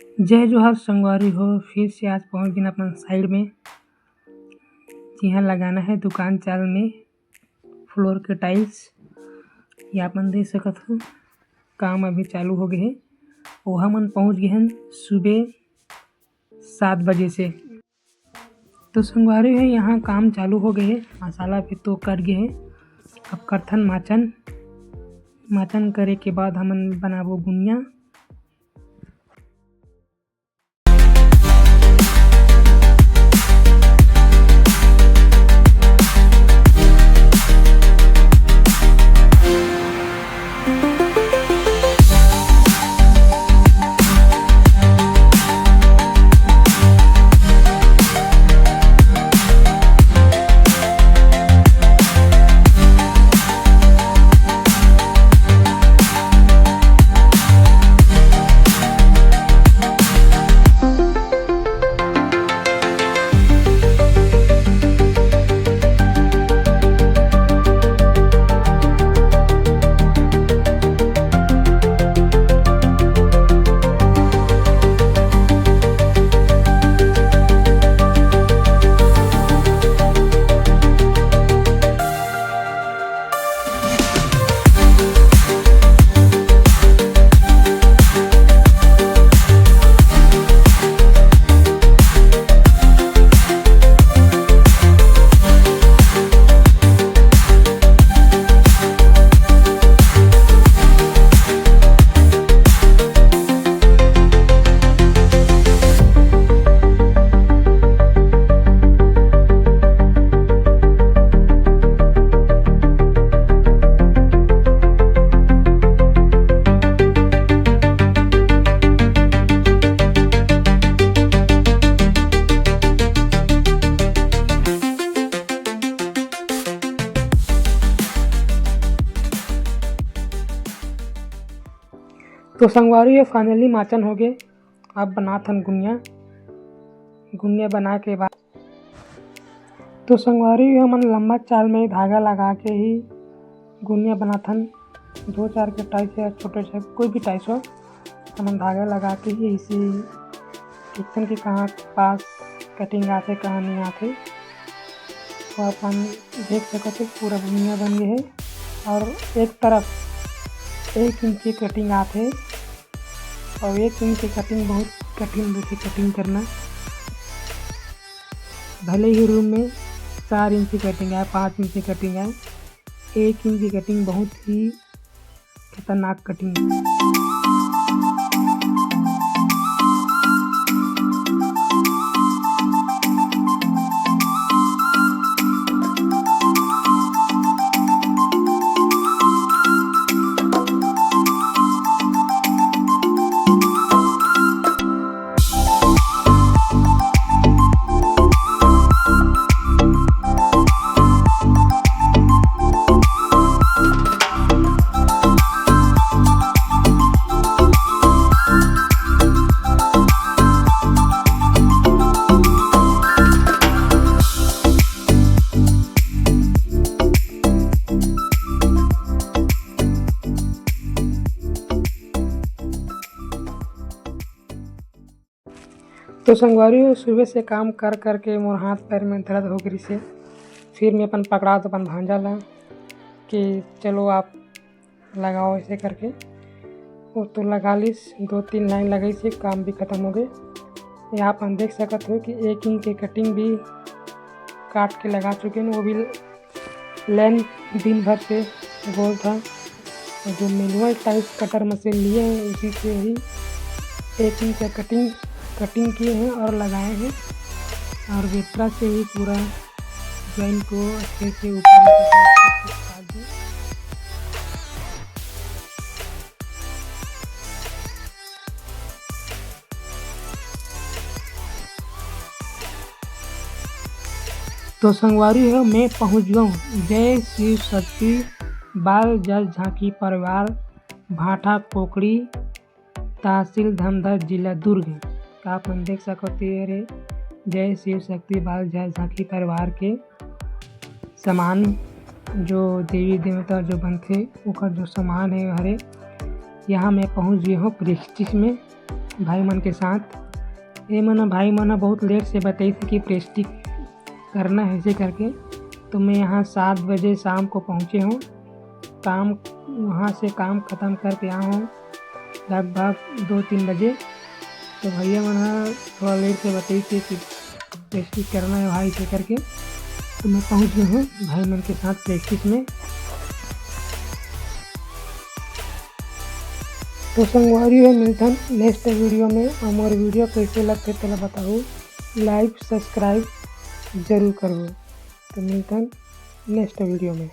जय जोहार संगवारी हो। फिर से आज पहुंच गए अपन साइड में। यहाँ लगाना है दुकान चाल में फ्लोर के टाइल्स। ये अपन देख सकत हो काम अभी चालू हो गए है। वहाँ मन पहुंच गए हैं सुबह 7 बजे से। तो संगवारी है यहाँ काम चालू हो गए है। मसाला भी तो कट गए है। अब करथन माचन करे के बाद हमन बनाबो गुनिया। तो संगवारी ये फाइनली माचन हो गए। अब बनाथन गुनिया बना के बाद तो संगवारी हमन लंबा चाल में धागा लगा के ही गुनिया बनाथन। 2-4 के टाइस या छोटे से कोई भी टाइस हो हमन धागा लगा के ही इसी देखथन कि कहाँ पास कटिंग आथे कहाँ नहीं आथे। तो अपन देख सकते पूरा गुनिया बन गए है और एक तरफ 1 इंच की कटिंग आथे और 1 इंच की कटिंग बहुत कठिन होती कटिंग करना। भले ही रूम में 4 इंच की कटिंग आए 5 इंच की कटिंग आए 1 इंच की कटिंग बहुत ही खतरनाक कटिंग है। तो संगवारी सुबह से काम कर के मोर हाथ पैर में दर्द हो गई से। फिर मैं अपन पकड़ा तो अपन भांजा ला कि चलो आप लगाओ ऐसे करके। वो तो लगा लीस 2-3 लाइन लगाई से काम भी ख़त्म हो गए। यहाँ अपन देख सकते हो कि 1 इंच की कटिंग भी काट के लगा चुके हैं। वो भी लाइन दिन भर से गोल था। जो मैनुअल टाइप कटर मशीन लिए हैं उसी से ही 1 इंच का कटिंग किए हैं और लगाए हैं और वेट्रा से ही पूरा जॉइंट को अच्छे से ऊपर काट दें। तो संगवारी है मैं पहुंच गया हूँ जय शिव शक्ति बाल जल झांकी परिवार भाटा पोखड़ी तहसील धमधर जिला दुर्ग। आप मन देख सकते रे जय शिव शक्ति बाल जल झांकी परिवार के सामान जो देवी देवता जो बनते ओकर जो सामान है हरे। यहाँ मैं पहुँच गए हूँ प्रेस्टिज में भाई मन के साथ। ये मन भाई मन बहुत लेट से बताई थी कि प्रेस्टिक करना है ऐसे करके, तो मैं यहाँ 7 बजे शाम को पहुँचे हूँ। काम वहाँ से काम ख़त्म करके आया हूँ लगभग 2-3 बजे। तो भैया मन थोड़ा लेट से बताई थी कि प्रेस्टिक करना है भाई ऐसे करके, तो मैं पहुँच गया हूँ भाई मन के साथ प्रैक्टिस में। तो संगवारी है मिलथन नेक्स्ट वीडियो में। हमारे वीडियो कैसे लगते तो बताओ, लाइक सब्सक्राइब जरूर करो। तो मिलथन नेक्स्ट वीडियो में।